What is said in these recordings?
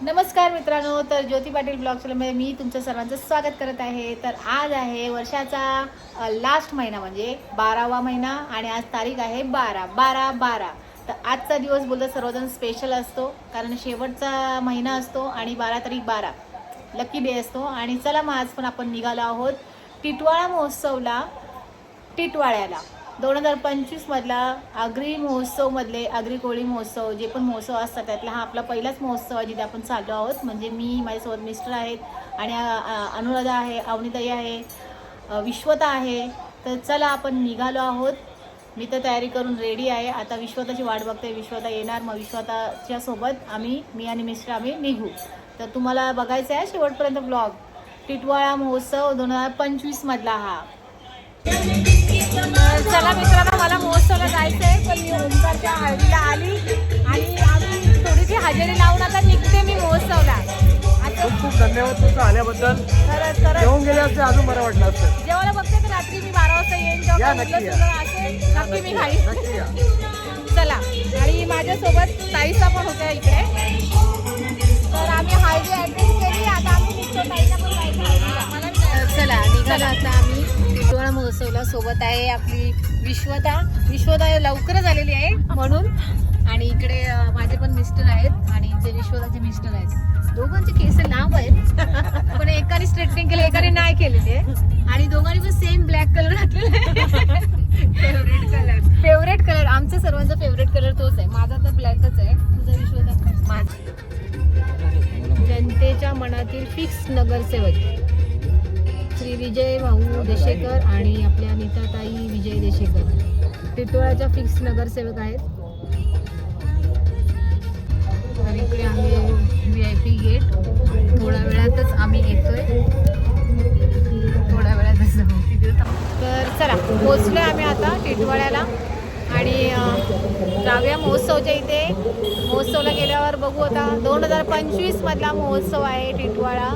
नमस्कार मित्रांनो, तर ज्योती पाटील ब्लॉग चॅनलमध्ये मी तुमचं सर्वांचं स्वागत करत आहे. तर आज आहे वर्षाचा लास्ट महिना म्हणजे 12वा महिना आणि आज तारीख आहे 12/12/12. तर आजचा दिवस बोलतो सर्वजण स्पेशल असतो कारण शेवटचा महिना असतो आणि 12 तारीख 12 लकी डे असतो. आणि चला मग आज पण आपण निघालो आहोत टिटवाळा महोत्सवला, टिटवाळ्याला 2025 मधला आगरी महोत्सवमधले आगरी कोळी महोत्सव जे पण महोत्सव असतात त्यातला हा आपला पहिलाच महोत्सव आहे जिथे आपण चाललो आहोत. म्हणजे मी, माझ्यासोबत मिस्टर आहेत आणि अनुराधा आहे, अवनीताई आहे, विश्वता आहे. तर चला आपण निघालो आहोत. मी तर तयारी करून रेडी आहे. आता विश्वताची वाट बघते, विश्वता येणार, मग विश्वताच्या सोबत मी आणि मिस्टर आम्ही निघू. तर तुम्हाला बघायचं आहे शेवटपर्यंत ब्लॉग. टिटवाळा महोत्सव 2025 मधला हा. चला मित्रांनो, मला महोत्सवला जायचं आहे पण मी ओमकारच्या हळदीला आली आणि आम्ही थोडीशी हजेरी लावून आता निघते मी महोत्सवला. खूप खूप धन्यवाद तुमचं आल्याबद्दल. खरंच खरंच जेवून गेले असते अजून बरं वाटलं असतं. जेवायला बघते तर रात्री मी 12 वाजता येईन जेव्हा नक्की मी खाईन. चला, आणि माझ्यासोबत ताईसा पण होत्या इकडे. तर आम्ही हळदी अटेंड केली, आता आम्ही निघतो. ताईला पण जायचं हळदीला. चला निघाला आता आम्ही टिटवाळा महोत्सवला. सोबत आहे आपली विश्वता लवकरच आलेली आहे म्हणून. आणि इकडे माझे पण मिस्टर आहेत आणि ते विश्वताचे मिस्टर आहेत. दोघांचे केस लांब आहेत पण एकाने स्ट्रेटनिंग केले, एकाने नाही केलेले. आणि दोघांनी पण सेम ब्लॅक कलर घातलेला आहे. फेवरेट कलर आमचा सर्वांचा फेवरेट कलर तोच आहे. माझा तर ब्लॅकच आहे. तुझा विश्वता? माझा जनतेच्या मनातील फिक्स नगरसेवक श्री विजय भाऊ देशेकर आणि आपल्या नीताताई विजय देशेकर टिटवाळ्याच्या फिक्स नगरसेवक आहेत. आणि इकडे आम्ही VIP गेट. थोड्या वेळातच आम्ही येतोय, थोड्या वेळातच. तर चला पोचलोय आम्ही आता टिटवाळ्याला आणि जाऊया महोत्सवच्या इथे. महोत्सवला गेल्यावर बघू. आता 2025 मधला महोत्सव आहे टिटवाळा.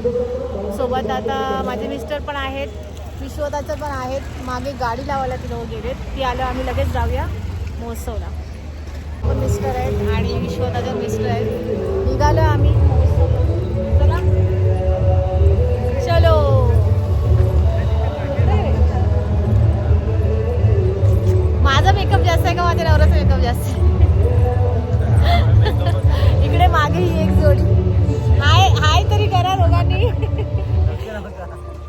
सोबत आता माझे मिस्टर पण आहेत, विश्वताचं पण आहेत. मागे गाडी लावायला ती लोक गेलेत, ती आलं आम्ही लगेच जाऊया महोत्सवला. पण मिस्टर आहेत आणि विश्वताचे मिस्टर आहेत. निघालो आम्ही चला चलो. माझा मेकअप जास्त आहे का माझ्या नवऱ्याचा मेकअप जास्त आहे? इकडे मागे ही एक जोडी हाय तरी करा दोघांनी.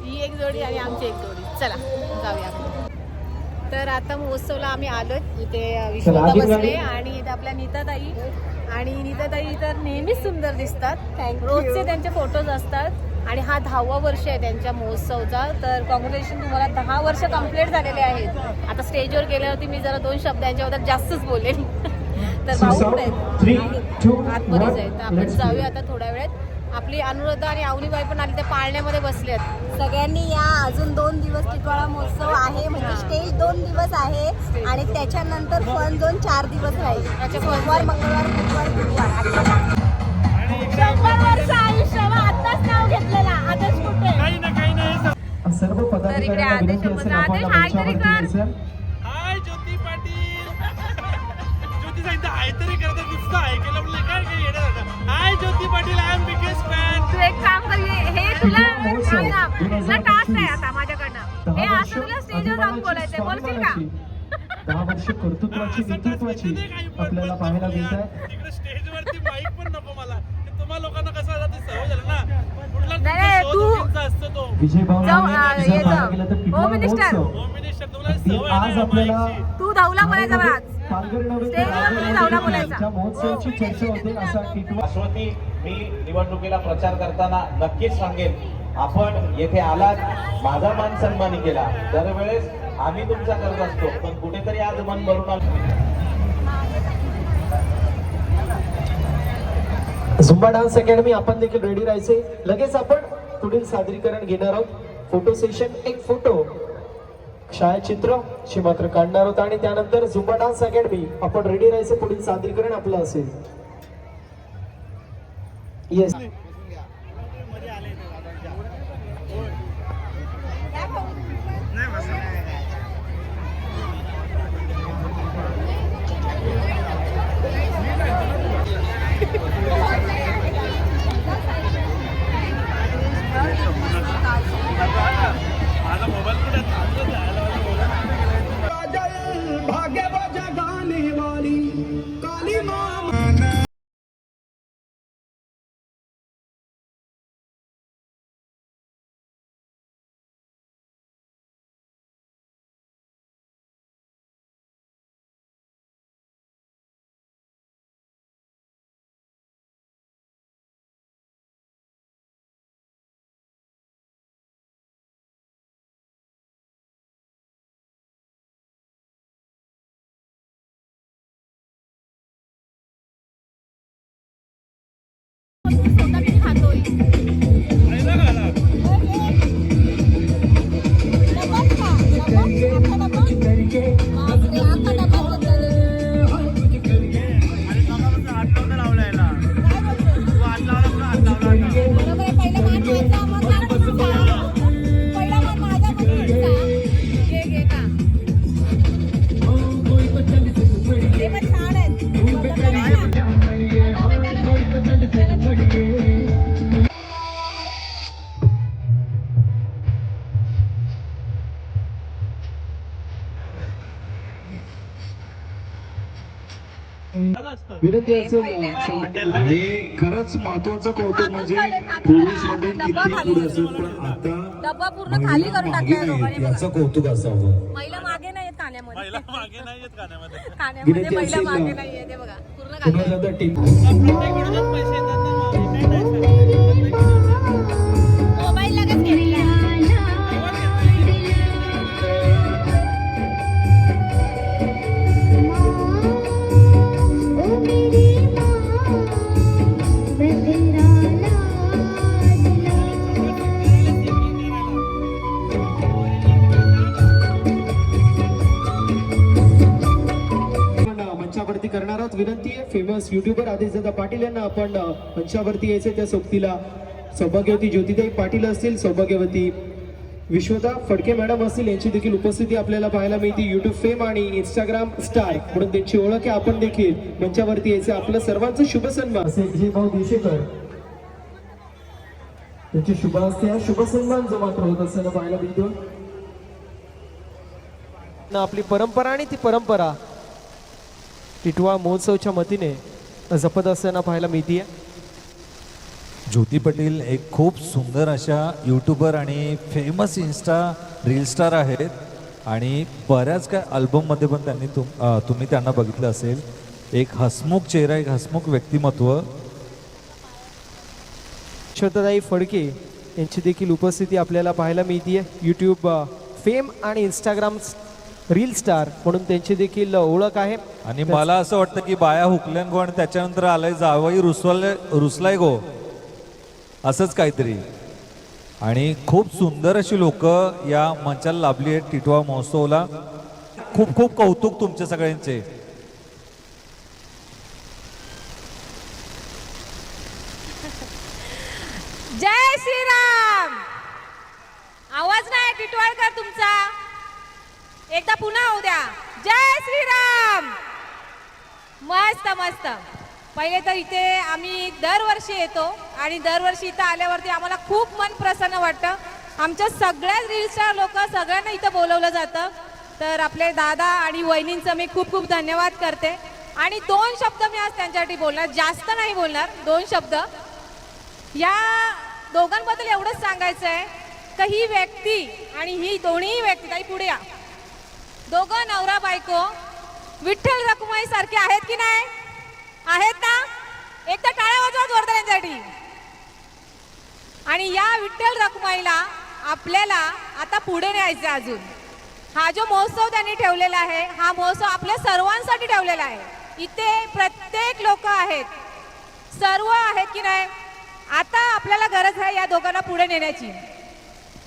ही एक जोडी आणि आमची एक जोडी. चला जाऊया. तर आता महोत्सवला आम्ही आलो. इथे विश्वता बसले आणि इथे आपल्या नीताताई. आणि नीताताई तर नेहमीच सुंदर दिसतात. रोजचे त्यांचे फोटोज असतात आणि हा 10वा वर्ष आहे त्यांच्या महोत्सवचा. तर कॉंग्रॅच्युलेशन, तुम्हाला 10 वर्ष कंप्लीट झालेले आहेत. आता स्टेजवर गेल्यावरती मी जरा 2 शब्द यांच्याबद्दल जास्तच बोलेन. तर भाऊ आहेत आतमध्येच आहे. तर आपण जाऊया आता थोड्या वेळात. आपली अनुराधा आणि अवनीबाई पण आली, त्या पाळण्यामध्ये बसल्यात. सगळ्यांनी या. अजून 2 दिवस टिटवाळा महोत्सव आहे, म्हणजे स्टेज 2 दिवस आहे आणि त्याच्यानंतर फन झोन 4 दिवस राहील. सोमवार, मंगळवार, बुधवार, गुरुवार. 100 वर्ष आयुष्याला आताच नाव घेतलेला आदेश कुठे सर्व तर इकडे आदेश हाय तरी कर. हाय ज्योती पाटील. ज्योती सांगते हाय तरी करत नुसतं ऐकायला म्हणलं काय काय येणार आता. Hi Jyoti Patil, I am biggest fan. तू एक काम कर, हे तुला टास्क आहे आता माझ्याकडनं. हे असं तुला स्टेजवर जाऊन बोलायचंय, बोलशील का? 10 वर्ष कर्तृत्वाची नेतृत्वाची आपल्याला पाहायला मिळत आहे. तिकडे स्टेजवरती माईक पण नको मला. तुम्हा लोकांना कसं आता ते सवय झालं ना. कुठला नाही, तुमचा असतो तो विजय जाऊ, ये जाऊ. भावना होम मिनिस्टर. होम मिनिस्टर तुम्हाला सवय आहे आज ना आपल्याला माईकची. तू धावला बोलायचा बरं आज. पालघर नव्हे स्टेजवर तुम्ही धावला बोलायचा. ज्या महोत्सवाची चर्चा होते असा टिटवा. अश्वती, मी निवडणुकीला प्रचार करताना नक्कीच सांगेन, आपण येथे आलात, माझा मान सन्मानी केला. दरवेळेस आम्ही तुमचा करत असतो, पण कुठेतरी आज मन भरून आलं. झुंबा डान्स अकॅडमी आपण देखील रेडी राहायचे. लगेच आपण पुढील सादरीकरण घेणार आहोत. फोटो सेशन, एक फोटो छायाचित्र ची मात्र काढणार आहोत आणि त्यानंतर झुंबा डान्स अकॅडमी आपण रेडी राहायचे. पुढील सादरीकरण आपलं असेल. येस. स्वतः किती खातोय. खायला घाला. आणि मगापासून हात नव्हता लावला याला. तू हात लावला पुन्हा हात लावला आता. विनंती असेल आणि खरंच महत्वाचं कौतुक म्हणजे पोलीस मध्ये किती पुढे असेल पण आता डब्बा पूर्ण खाली करून मागे टाकलाय नाही येत, याचं कौतुक असावं. महिला मागे नाही येत खाण्यामध्ये महिला मागे नाही येत गाण्यामध्ये. खाण्यामध्ये महिला मागे नाही येते बघा पूर्ण खाली पुन्हा एकदा टीम प्रत्येकडूनच पैसे येतात ना मग. हे काय नाही सांगायचं. मोबाईल लगेच घेतला मंचावरती करणार आहोत. विनंती आहे फेमस युट्यूबर आदित्यदा पाटील यांना आपण मंचावरती यायचे. त्या सोबतीला सौभाग्यवती ज्योतिताई पाटील असतील, सौभाग्यवती विश्वता फडके मॅडम असतील, यांची देखील उपस्थिती आपल्याला पाहायला मिळते. युट्यूब फेम आणि इंस्टाग्राम स्टार म्हणून त्यांची ओळख आहे. आपण देखील मंचावरती यायचे. आपलं सर्वांचं शुभ सन्मान असे विजय भाऊ देशेकर त्यांची शुभ असते. हा शुभ सन्मान जो मात्र होत असताना पाहायला मिळतो. आपली परंपरा आणि ती परंपरा टिटवाळा महोत्सवच्या मतीने जपत असताना पाहायला मिळते. ज्योती पाटील एक खूप सुंदर अशा यूट्यूबर आणि फेमस इंस्टा रील स्टार आहेत आणि बऱ्याच काय अल्बममध्ये पण त्यांनी तुम्ही त्यांना बघितलं असेल. एक हसमुख चेहरा, एक हसमुख व्यक्तिमत्व. श्वेताताई फडके यांची देखील उपस्थिती आपल्याला पाहायला मिळते. यूट्यूब फेम आणि इंस्टाग्राम रील स्टार म्हणून त्यांची देखील ओळख आहे. आणि मला असं वाटतं की बाया हुकल्यान गो आणि त्याच्यानंतर आलंय जावई रुसलाय गो, असंच काहीतरी. आणि खूप सुंदर अशी लोक या मंचाला लाभली आहेत टिटवाळा महोत्सवला. खूप खूप कौतुक तुमच्या सगळ्यांचे. जय श्रीराम. आवाज नाही टिटवाळकर तुमचा, एकदा पुन्हा होऊ द्या. जय श्रीराम. मस्त मस्त. पहिले तर इथे आम्ही दरवर्षी येतो आणि दरवर्षी इथं आल्यावरती आम्हाला खूप मन प्रसन्न वाटतं. आमच्या सगळ्याच रील स्टार लोक सगळ्यांना इथं बोलवलं जातं. तर आपले दादा आणि वहिनींचं मी खूप खूप धन्यवाद करते. आणि 2 शब्द मी आज त्यांच्यासाठी बोलणार, जास्त नाही बोलणार, 2 शब्द. या दोघांबद्दल एवढंच सांगायचं आहे की ही व्यक्ती आणि ही दोन्ही व्यक्ती, ताई पुढे या, दोघं नवरा बायको विठ्ठल रखुमाई सारखे आहेत की नाही? आहेत ना? एकदा टाळ्या वाजवा जोरदार त्यांच्यासाठी. आणि या विठ्ठल रखुमाईला आपल्याला आता पुढे न्यायचं. अजून हा जो महोत्सव त्यांनी ठेवलेला आहे, हा महोत्सव आपल्या सर्वांसाठी ठेवलेला आहे. इथे प्रत्येक लोक आहेत, सर्व आहेत की नाही? आता आपल्याला गरज आहे या दोघांना पुढे नेण्याची.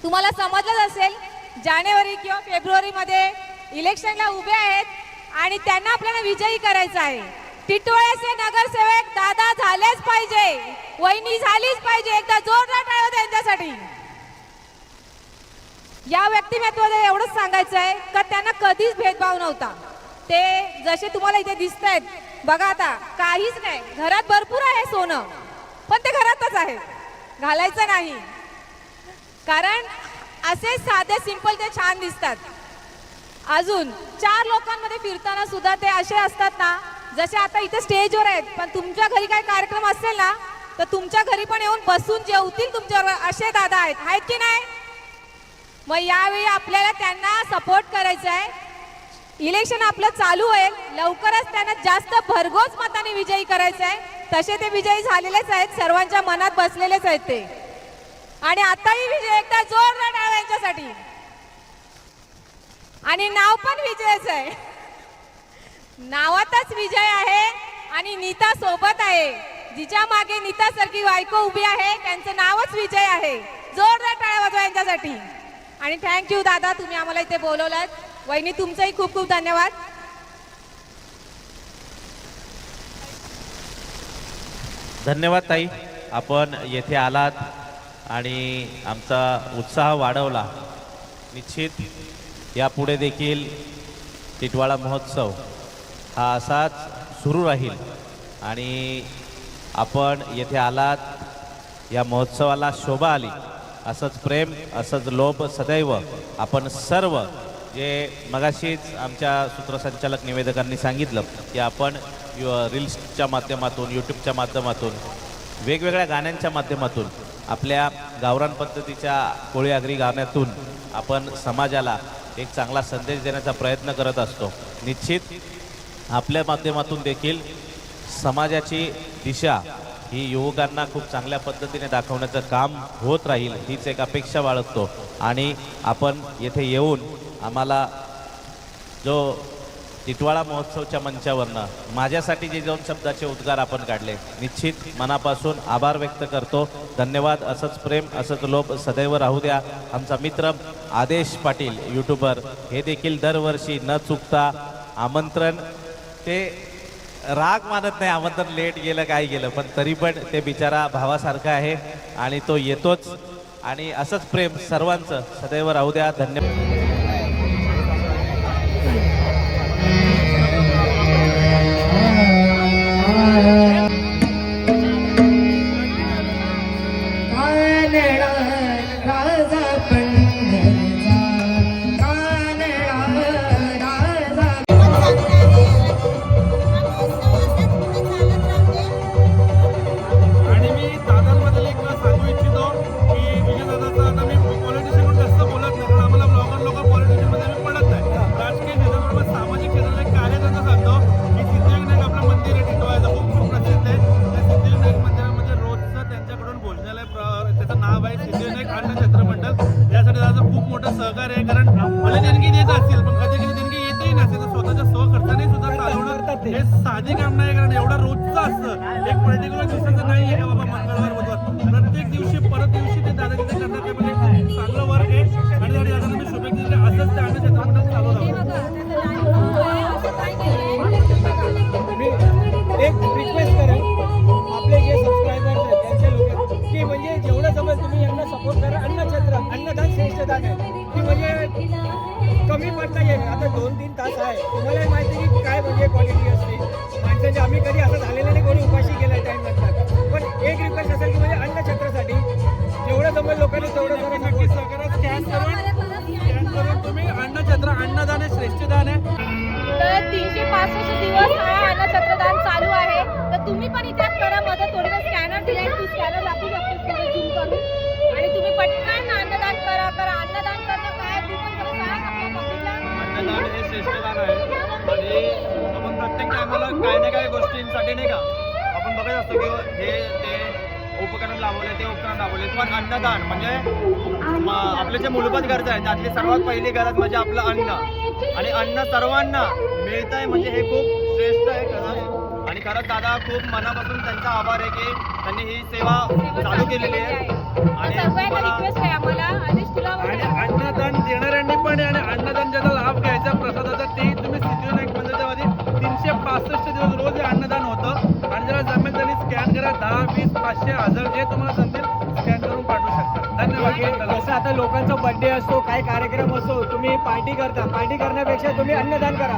तुम्हाला समजलंच असेल, जानेवारी किंवा फेब्रुवारीमध्ये इलेक्शनला उभे आहेत आणि त्यांना आपल्याला विजयी करायचं आहे. टिटवाळ्याचे नगरसेवक दादा झालेच पाहिजे, वहिनी झालीच पाहिजे. एकदा जोरदार टाळ्या त्यांच्यासाठी. या व्यक्तिमत्वाला एवढंच सांगायचं आहे का त्यांना कधीच भेदभाव नव्हता. ते जसे तुम्हाला इथे दिसत आहेत बघा, आता काहीच नाही, घरात भरपूर आहे सोनं, पण ते घरातच आहे, घालायचं नाही. कारण असे साधे सिंपल ते छान दिसतात. अजून 4 लोकांमध्ये फिरताना सुद्धा ते असे असतात ना, जसे आता इथे स्टेजवर आहेत, पण तुमच्या घरी काही कार्यक्रम असेल ना तर तुमच्या घरी पण येऊन बसून जेवतील तुमच्याबरोबर, असे दादा आहेत की नाही? मग यावेळी आपल्याला त्यांना सपोर्ट करायचा आहे. इलेक्शन आपलं चालू होईल, लवकरच त्यांना जास्त भरघोस मताने विजयी करायचं आहे. तसे ते विजयी झालेलेच आहेत, सर्वांच्या मनात बसलेलेच आहेत ते. आणि आताही विजय, एकदा जोरदार टाळ्या यांच्यासाठी. आणि नाव पण विजयच आहे, नावातच विजय आहे आणि नीता सोबत आहे. जिच्या मागे नीतासारखी बायको उभी आहे त्यांचं नावच विजय आहे. जोरदार टाळ्या वाजवा यांच्यासाठी. आणि थँक्यू दादा, तुम्ही आम्हाला इथे बोलवलात. वहिनी तुमचंही खूप खूप धन्यवाद. धन्यवाद ताई, आपण येथे आलात आणि आमचा उत्साह वाढवला. निश्चित यापुढे देखील टिटवाळा महोत्सव हा असाच सुरू राहील आणि आपण येथे आलात, या महोत्सवाला शोभा आली. असंच प्रेम, असंच लोभ सदैव आपण सर्व, जे मगाशीच आमच्या सूत्रसंचालक निवेदकांनी सांगितलं की आपण रील्सच्या माध्यमातून, यूट्यूबच्या माध्यमातून, वेगवेगळ्या गाण्यांच्या माध्यमातून, आपल्या गावरान पद्धतीच्या कोळी आगरी गाण्यातून आपण समाजाला एक चांगला संदेश देण्याचा प्रयत्न करत असतो. निश्चित आपल्या माध्यमातून देखील समाजाची दिशा ही युवकांना खूप चांगल्या पद्धतीने दाखवण्याचं काम होत राहील, हीच एक अपेक्षा बाळगतो. आणि आपण येथे येऊन आम्हाला जो टिटवाळा महोत्सवच्या मंचावरनं माझ्यासाठी जे 2 शब्दाचे उद्गार आपण काढले, निश्चित मनापासून आभार व्यक्त करतो. धन्यवाद. असंच प्रेम, असंच लोभ सदैव राहू द्या. आमचा मित्र आदेश पाटील यूट्यूबर हे देखील दरवर्षी न चुकता आमंत्रण, ते राग मानत नाही, आमंत्रण लेट गेलं काय गेलं, पण तरी पण ते बिचारा भावासारखा आहे आणि तो येतोच. आणि असंच प्रेम सर्वांचं सदैव राहू द्या. धन्यवाद. आणि मी दादांबद्दल एक सांगू इच्छितो की विजय दादाचं आता मी पॉलिटिशियन जास्त बोलत नाही, कारण आम्हाला ब्लॉगर लोक पॉलिटिशियनमध्ये आम्ही पडत नाही. राजकीय क्षेत्राबरोबर सामाजिक क्षेत्रात एक कार्यकर्ता सांगतो की सिद्धिविनायक आपलं मंदिर आहे टिटवाळ्याचं, खूप प्रसिद्ध आहे. त्या सिद्धिविनायक मंदिरामध्ये रोजचं त्यांच्याकडून भोजनालय, त्याचं नाव आहे सिद्धिविनायक अन्न क्षेत्र मंडळ. यासाठी दादाचं खूप मोठं सहकार्य आहे, कारण मला देणगी देत असतील पण कधी कधी देणगी येतही नसेल, तर स्वतःच्या स्वखर्चाने सुद्धा चालवणं हे साधी काम नाही, कारण एवढं रोजचं असतं. एक पर्टिक्युलर दिवसाचं नाही आहे का बाबा मंगळवार बुधवार, प्रत्येक दिवशी परत दिवशी ते दादा तिथे करतात. ते म्हणजे खूप चांगलं वर्क आहे आणि त्यासाठी दादांना मी शुभेच्छा दिल्या. असंच ते अन्न क्षेत्रामध्ये चालू राहू. एक रिक्वेस्ट करेल आपले जे सबस्क्रायबर्स आहेत त्यांचे लोक की म्हणजे जेवढं जमेल तुम्ही यांना सपोर्ट करा. अन्नक्षेत्र, अन्नदान श्रेष्ठ दान आहे की म्हणजे कमी पडता येईल. आता 2-3 तास आहे, तुम्हालाही माहिती की काय म्हणजे क्वालिटी असते माणसाची. आम्ही कधी असं झालेलं नाही, कोणी उपाशी गेला टाईम नंतर. पण एक रिक्वेस्ट असेल की म्हणजे अन्नक्षेत्रासाठी जेवढं जमेल लोकांनी तेवढं जरा नक्की सहकार्य स्कॅन करून तुम्ही अन्न क्षेत्र, अन्नदान हे श्रेष्ठ दान आहे. तर 365 दिवस हा अन्नछत्रदान चालू आहे. तर तुम्ही पण इथे करा मदत. थोडी स्कॅनर दिलाय, तू स्कॅनर दाखवू शकतेस थोडं झूम करून, आणि तुम्ही पटकन अन्नदान करा. अन्नदान करणं काय तू पण जरा सांग आपल्या पब्लिकला. अन्नदान हे श्रेष्ठ दान आहे आणि आपण प्रत्येक टायमाला काही ना काही गोष्टींसाठी नाही का आपण बघत असतो की हे ते उपकरण लावले, ते उपकरण लावले, पण अन्नदान म्हणजे आपले जे मूलभूत गरजा आहेत त्यातली सर्वात पहिली गरज म्हणजे आपलं अन्न. आणि अन्न सर्वांना मिळत आहे म्हणजे हे खूप श्रेष्ठ आहे खरं. आणि खरंच दादा खूप मनापासून त्यांचा आभार आहे की त्यांनी ही सेवा चालू केलेली आहे. आणि सगळ्यांना रिक्वेस्ट आहे आम्हाला, आदेश तुला आणि अन्नदान देणाऱ्यांनी पण आणि अन्नदान ज्याचा लाभ घ्यायचा प्रसादाचा, ते तुम्ही सिद्धिविनायक मंदिरामध्ये 365 दिवस रोज हे अन्नदान होतं. आणि जरा जमेल त्यांनी स्कॅन करा. 10, 20, 500, 1000 जे तुम्हाला जमेल स्कॅन करून पाठवू शकता. धन्यवाद. जसं आता लोकांचा बर्थडे असतो, काय कार्यक्रम असतो, तुम्ही पार्टी करता, पार्टी करण्यापेक्षा तुम्ही अन्नदान करा.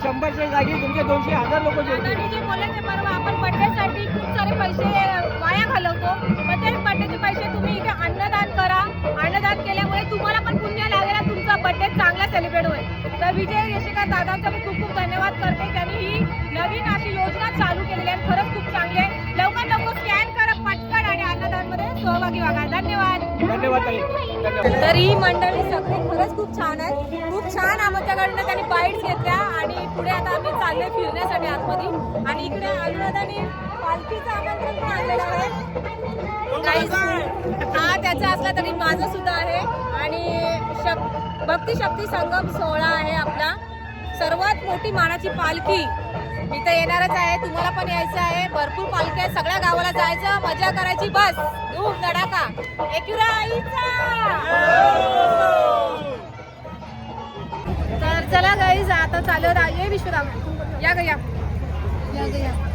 100च्या जागी तुमचे 200-1000 लोक दादानी जे बोलले ते बरोबर. आपण बर्थडेसाठी खूप सारे पैसे वाया घालवतो, पण ते बर्थडेचे पैसे तुम्ही इथे अन्नदान करा. अन्नदान केल्यामुळे तुम्हाला पण पुण्य लागेल, तुमचा बर्थडे चांगला सेलिब्रेट होईल. तर विजय यशेकर दादांचा मी खूप खूप धन्यवाद करते. त्यांनी ही नवीन अशी योजना चालू केलेली आहे, खरंच खूप चांगली आहे. लवकर स्कॅन करा पटकन आणि अन्नदानमध्ये सहभागी व्हा. धन्यवाद. धन्यवाद ताई. तर ही मंडळी सगळी खरंच खूप छान आहे. खूप छान आमच्याकडनं त्यांनी बाईट्स घेतल्या आणि पुढे आता आम्ही चाललोय फिरण्यासाठी आतमध्ये. आणि इकडे अनुराधाने पालखीचं आमंत्रण पण आणलेलं आहे. हा त्याचा असला तरी माझं सुद्धा आहे. आणि भक्ती शक्ती संगम सोहळा आहे आपला. सर्वात मोठी मानाची पालखी इथे येणारच आहे, तुम्हाला पण यायचं आहे. भरपूर पालख्या आहेत, सगळ्या गावाला जायचं, मजा करायची, बस धूम धडाका. एकुरा आईचा. तर चला गाईज, आता चालू आहे विश्वदाम. या ग या.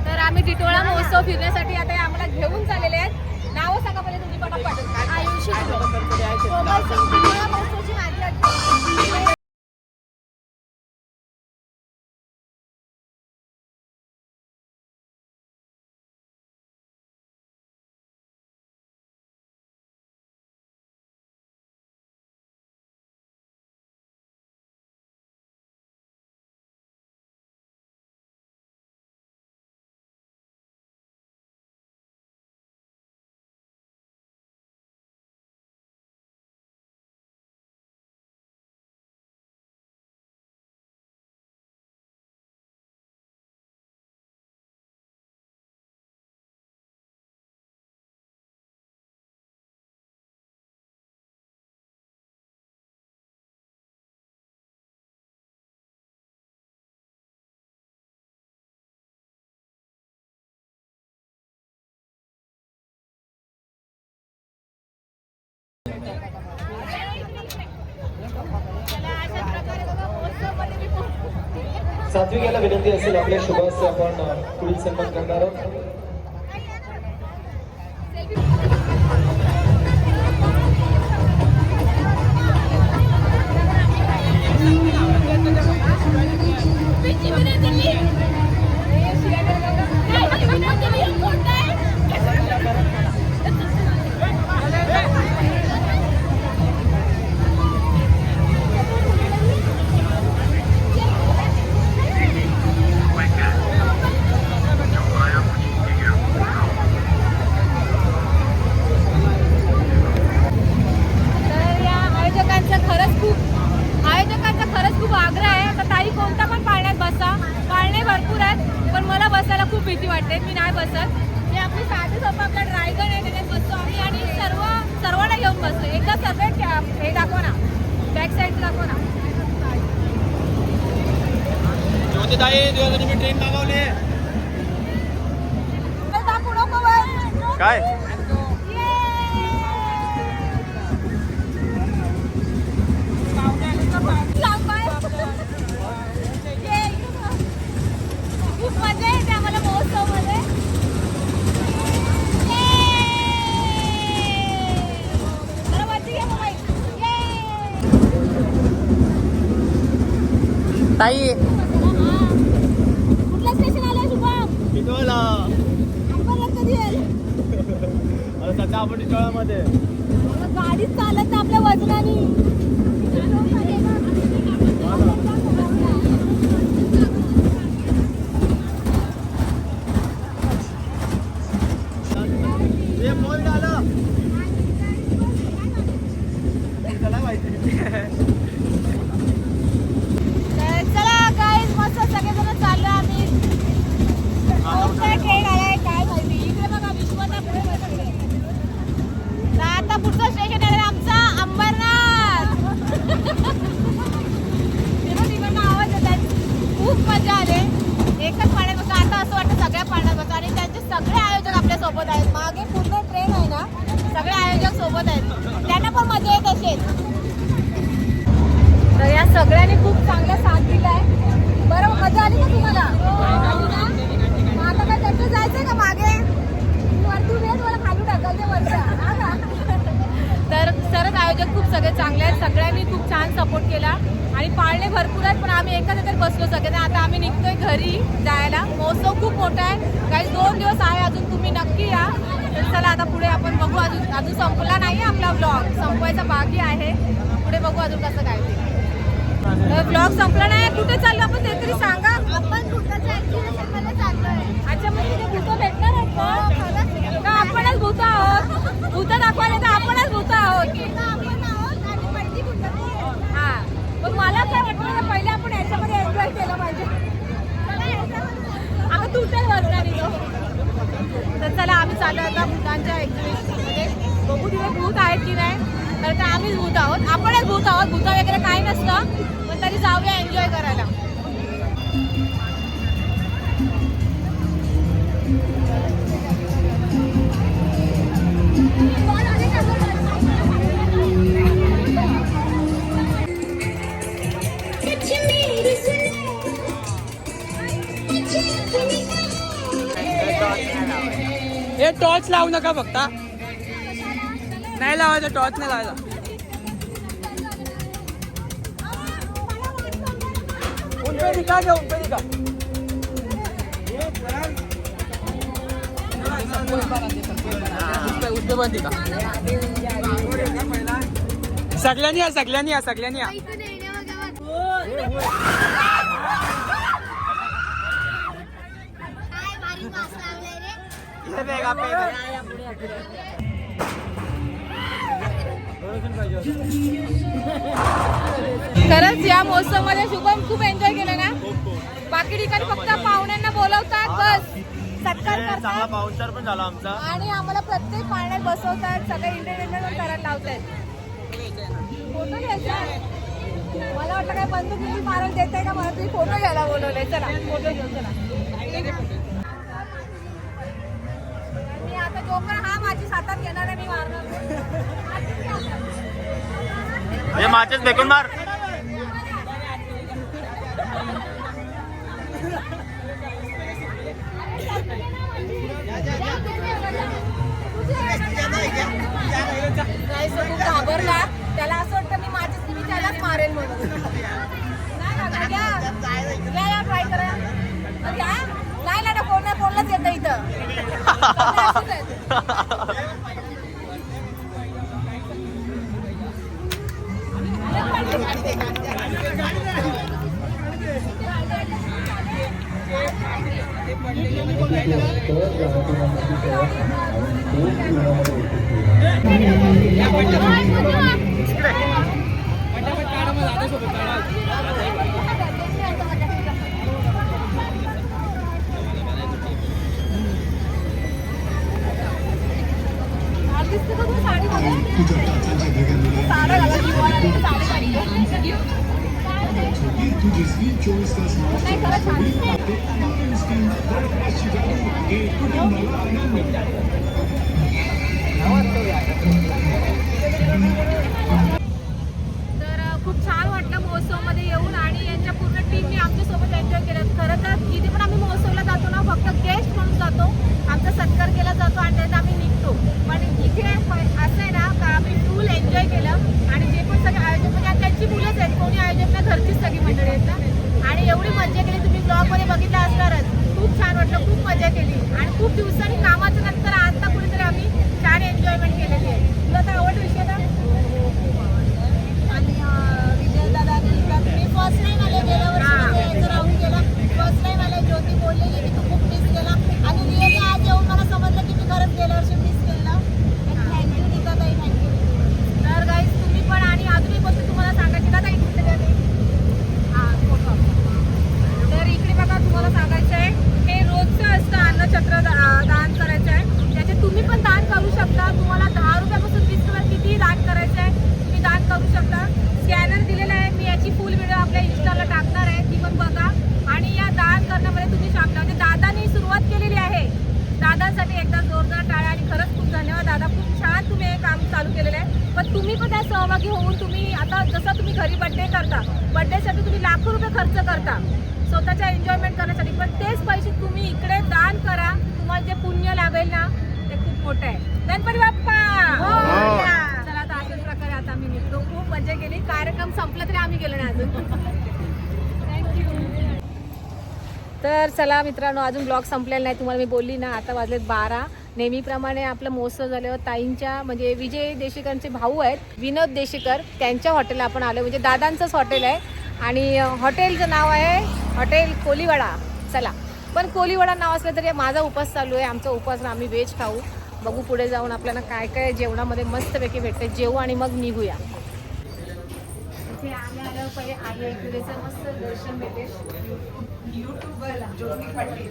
तर आम्ही टिटोळा महोत्सव फिरण्यासाठी आता आम्हाला घेऊन चाललेले आहेत. नावं सांगा पहिले तुमची पटापट. आयुषी टिटोळा महोत्सवची माझी आजी. सात्विक याला विनंती असेल आपल्या शुभास आपण पुढील सन्मान करणार आहोत. भीती वाटते, मी नाही बसत. हे आपली साधी सोपा आपला ड्रायगन आहे, त्याच्यात बसतो आम्ही आणि सर्वांना घेऊन बसतो. एकदा सर्व हे दाखवा ना, बॅक साईड दाखवा ना. मी ट्रेन मागवली काय खूप मजा येते आम्हाला महोत्सव मध्ये. ताई कुठलं स्टेशन आलं शुभम? टिटोळा अंबरला कधी येईल? सध्या आपण टिटोळामध्ये गाडीच चालत नाही आपल्या वजनाने. चला गाईज, मस्त सगळेजण चाललो आम्ही. कोणता ट्रेन आलाय काय माहिती. इकडे बघा विश्वनाथ पुढे बसले. तर आता पुढचं स्टेशन आहे आमचा अंबरनाथ. तिकडनं आवाज येतात. खूप मजा आले. एकच पाण्यात बसतो, आता असं वाटतं सगळ्या पाण्यात बसतो. आणि त्यांचे सगळे आयोजक आपल्या सोबत आहेत. मागे पूर्ण ट्रेन आहे ना, सगळे आयोजक सोबत आहेत. त्यांना पण मजा येत असेल. तर या सगळ्यांनी खूप चांगला साथ दिलाय. बरं, मजा आली का तुम्हाला? मग आता काय त्यांचं जायचंय का मागे? वरतून येत मला खाली ढकलते वरच्या. तर सरच आयोजक खूप सगळे चांगले आहेत. सगळ्यांनी खूप छान सपोर्ट केला आणि पाळणे भरपूर आहेत. पण आम्ही एका जागेत बसलो सगळे. आता आम्ही निघतोय घरी जायला. महोत्सव खूप मोठा आहे, काही 2 दिवस आहे अजून. तुम्ही नक्की या. तर चला आता पुढे आपण बघू. अजून संपला नाही आपला ब्लॉग, संपवायचा बाकी आहे. पुढे बघू अजून कसं काय ते. ब्लॉग संपला नाही. कुठे चाललो आपण ते तरी सांगा. आपण भूताच्या एक्झिबिशन मध्ये चाललोय. अच्छा, मग तिथे भूत भेटणार आहेत का? आपणच भूत आहोत. भूत दाखवायला तर आपणच भूत आहोत. हा, पण मला काय वाटतं, पहिले आपण याच्यामध्ये एन्जॉय केलं पाहिजे. आता तुटेल वरणारी तो. तर चला आम्ही चाललो आता भूतांच्या एक्झिबिशन मध्ये. बघू तिथे भूत आहेत की नाही. तर आम्हीच भूत आहोत, आपणच भूत आहोत. भूत वगैरे काही नसतं, पण तरी जाऊया एन्जॉय करायला. टॉर्च लावू नका फक्त. नाही लावायचं टॉर्च नाही लावायचा. उनपे दिखा दे उनपे दिखा. उसपे पण दिखा. सगळ्यांनी या सगळ्यांनी या सगळ्यांनी या. खरंच या महोत्सव मध्ये शुभम खूप एन्जॉय केलं ना. बाकी ठिकाणी फक्त पाहुण्यांना बोलवतात बस, सत्कार चांगला करतात पाहुणचार पण झाला आमचा. आणि आम्हाला प्रत्येक पाळण्यात बसवतात, सगळे एंटरटेनमेंट करायला लावतात. फोटो घ्यायचा. मला वाटलं काय बंदूक किती मारायला देत आहे का, मला तुम्ही फोटो घ्यायला बोलवले. चला फोटो घेऊ. चला मी आता जोकर हा माझी सातात घेणार आहे, मी मारणार. हे माचेच फेकून मार. खूप घाबरला. त्याला असं वाटतं मी माझीच मी त्यालाच मारेल म्हणून. ट्राय करा. नाही ना कोणालाच येतं इथं. खूप छान वाटलं महोत्सवमध्ये येऊन आणि यांच्या पूर्ण टीमने आमच्यासोबत एन्जॉय केलं. खरं तर जिथे पण आम्ही महोत्सवला जातो ना, फक्त गेस्ट म्हणून जातो, आमचा सत्कार केला जातो आणि त्यात आम्ही निघतो. पण इथे असं आहे ना का आम्ही फुल एन्जॉय केलं आणि जे पण सगळे आयोजक म्हणजे त्यांची मुलंच आहेत, कोणी आयोजक ना घरचीच सगळी मंडळी आहेत ना. आणि एवढी मजा केली, तुम्ही ब्लॉगमध्ये बघितलं असणारच. खूप छान वाटलं, खूप मजा केली आणि खूप दिवसांनी कामाच्या नंतर आता कुठेतरी आम्ही छान एन्जॉयमेंट केलेली आहे. तुला तर आवड विषय ना. आणि विजय दादानी मी फर्स्ट टाइम आले, गेल्या वर्षी यायचं राहून गेला. फर्स्ट टाइम आले. ज्योती बोललेली की तू खूप मिस केला आणि रिअली आज येऊन मला समजलं की मी खरंच गेल्या वर्षी मिस केलं. थँक्यू नीताताई, थँक्यू. तर गाईज तुम्ही पण आणि अजून एक गोष्ट तुम्हाला सांगायची का ताई, कुठे गेले? हां फोटो. तर इकडे बघा, तुम्हाला सांगायचं आहे हे रोजचं असतं अन्नछत्र दान करायचं आहे. त्याचे तुम्ही पण दान करू शकता. तुम्हाला 10 रुपयापासून 20 रुपये कितीही दान करायचं आहे, तुम्ही दान करू शकता. स्कॅनर दिलेला आहे, मी याची फुल व्हिडिओ आपल्या इंस्टाला टाकणार आहे, ती पण बघा. आणि या दान करण्यामध्ये तुम्ही शामिल म्हणजे दादानी सुरुवात केलेली आहे. दादांसाठी एकदा जोरदार टाळ्या आणि खरंच खूप धन्यवाद दादा. खूप छान तुम्ही हे काम चालू केलेलं आहे. पण तुम्ही पण त्यात सहभागी होऊन तुम्ही आता जसं तुम्ही घरी बड्डे करता, बड्डेसाठी तुम्ही लाखो रुपये खर्च करता स्वतःच्या एन्जॉयमेंट करण्यासाठी, पण तेच पैसे तुम्ही इकडे दान करा. तुम्हाला जे पुण्य लाभेल ना ते खूप मोठं आहे. गणपती बाप्पा. चला आता अशाच प्रकारे आता आम्ही निघतो. खूप मजा केली. कार्यक्रम संपला तरी आम्ही गेलो नाही अजून. तर चला मित्रांनो, अजून ब्लॉग संपलेला नाही. तुम्हाला मी बोलली ना, आता वाजलेत 12. नेहमीप्रमाणे आपलं महोत्सव झाल्यावर ताईंच्या म्हणजे विजय देशेकरांचे भाऊ आहेत विनोद देशेकर, त्यांच्या हॉटेलला आपण आलो. म्हणजे दादांचंच हॉटेल आहे आणि हॉटेलचं नाव आहे हॉटेल कोलीवाडा. चला, पण कोलीवाडा नाव असलं तरी माझा उपास चालू आहे. आमचा उपास आम्ही व्हेज खाऊ. बघू पुढे जाऊन आपल्याला काय काय जेवणामध्ये मस्तपैकी भेटते. जेवू आणि मग निघूया. इथे आल्यावर पहिले आई ऐकलेचं मस्त दर्शन भेटेल. यूट्यूबरला ज्योती पाटील.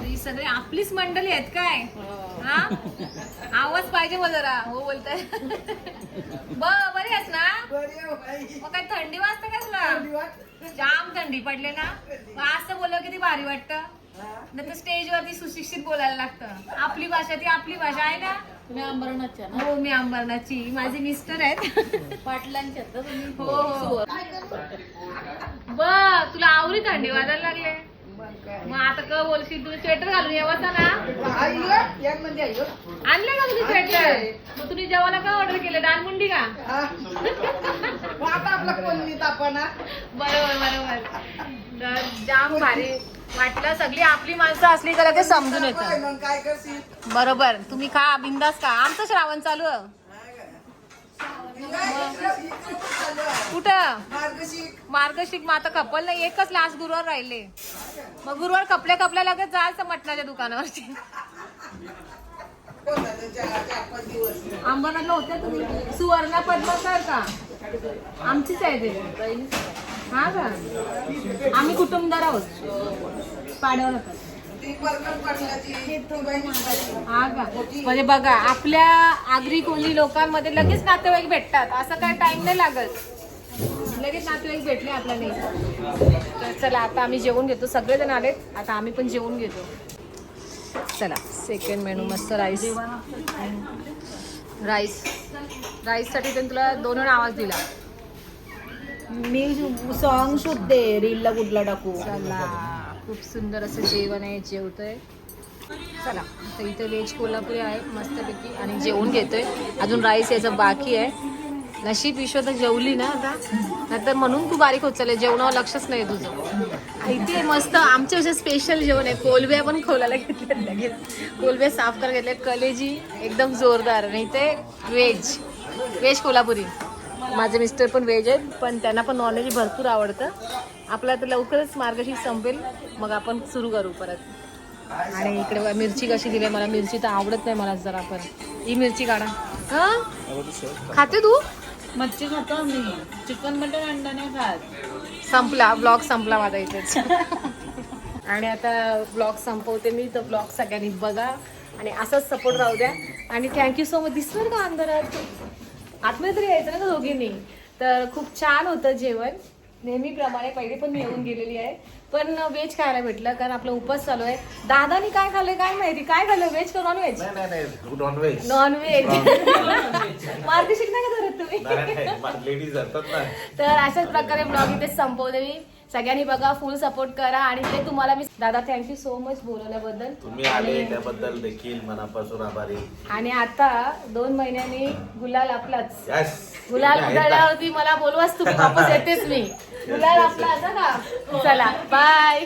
ही सगळी आपलीच मंडळी आहेत काय? हा आवाज पाहिजे मग जरा. हो बोलताय. बरी आहेस ना? मग काय थंडी वाजते का तुला? जाम थंडी पडले ना. मग असं बोललं किती भारी वाटतं. नंतर स्टेजवरती सुशिक्षित बोलायला लागतं. आपली भाषा ती आपली भाषा आहे ना. तुम्ही अंबरनाथच्या ना? हो मी अंबरनाथची, माझे मिस्टर आहेत. पाटलांच्या तर तुम्ही. हो हो. बघ तुला आवरी थंडी वाजायला लागले. मग आता का बोलशील, तुम्ही स्वेटर घालून यावता ना. आणले का तुम्ही स्वेटर? मग तुम्ही जेवायला का ऑर्डर केले? दानमुंडी का? बरोबर बरोबर. तर जाम भारी वाटलं. सगळी आपली माणसं असली तर ते समजून येतं. बरोबर. तुम्ही खा बिंदास का. आमचं श्रावण चालू आहे. कुठं मार्गशीर्ष? मग आता कपल नाही, एकच लास्ट गुरुवार राहिले. मग गुरुवार कपल्या लगेच जायचं मटणाच्या दुकानावरती. अंबरनाथला होत्या तुम्ही? सुवर्णा पद्मकर का? आमचीच आहे ते. हा का? आम्ही कुटुंबदार आहोत. पाड्यावर होतात. हा का? म्हणजे बघा आपल्या आगरी कोळी लोकांमध्ये लगेच नातेवाईक भेटतात. असं काय टाइम नाही लागत, लगेच नातेवाईक भेटले आपल्याला. तर चला आता आम्ही जेवून घेतो. सगळेजण आलेत, आता आम्ही पण जेवून घेतो. चला सेकंड मेनू मस्त राईस. राईससाठी त्यांनी तुला 2 वेळा आवाज दिला. मी सॉंग शोधते रीलला कुठला टाकू. चला खूप सुंदर असं जेवण आहे, जेवतोय. चला तर इथे व्हेज कोल्हापुरी आहे मस्तपैकी आणि जेवून घेतोय. अजून राईस यायचं बाकी आहे. नशीब विश्व तर जेवली ना आता, नाहीतर म्हणून तू बारीक होत चालले. जेवणावर लक्षच नाही तुझं. इथे मस्त आमच्या असे स्पेशल जेवण आहे. कोलब्या पण खोलायला घेतल्या लगेच. कोलब्या साफ करायला घेतल्या. कलेजी एकदम जोरदार. आणि इथे व्हेज कोल्हापुरी. माझे मिस्टर पण व्हेज आहेत, पण त्यांना पण नॉनव्हेज भरपूर आवडतं. आपला तर लवकरच मार्गशीर्ष संपेल, मग आपण सुरू करू परत. आणि इकडे मिरची कशी दिली. मला मिरची तर आवडत नाही मला जरा, पण ही मिरची काढा. हा खाते तू? मच्छी खातो आम्ही, चिकन मटन अंडा नाही खात. संपला ब्लॉग, संपला माझा इथेच. आणि आता ब्लॉग संपवते मी. तर ब्लॉग सगळ्यांनी बघा आणि असाच सपोर्ट राहू द्या. आणि थँक्यू सो मच. दिसणार का अंधारात? आतमध्ये तरी यायचं ना दोघींनी. तर खूप छान होतं जेवण नेहमीप्रमाणे. पहिले पण मी येऊन गेलेली आहे, पण व्हेज खायला भेटलं कारण आपला उपास चालू आहे. दादानी काय खाल्लंय काय माहिती. काय खाल्लं? व्हेज का नॉनव्हेज? नॉनव्हेज. मार्गशीर्ष नाही का धरत तुम्ही? लेडीज धरतात ना. तर अशाच प्रकारे ब्लॉग इथे संपवले मी. सगळ्यांनी बघा, फुल सपोर्ट करा. आणि ते तुम्हाला मी दादा थँक्यू सो मच बोलवल्याबद्दल. तुम्ही आले त्याबद्दल देखील मनापासून आभारी. आणि आता 2 महिन्यांनी गुलाल आपलाच. यस. गुलाल उधळल्यावरती मला बोलवाच तुम्ही, वापस येतेच मी. गुलाल आपला असा का. चला बाय.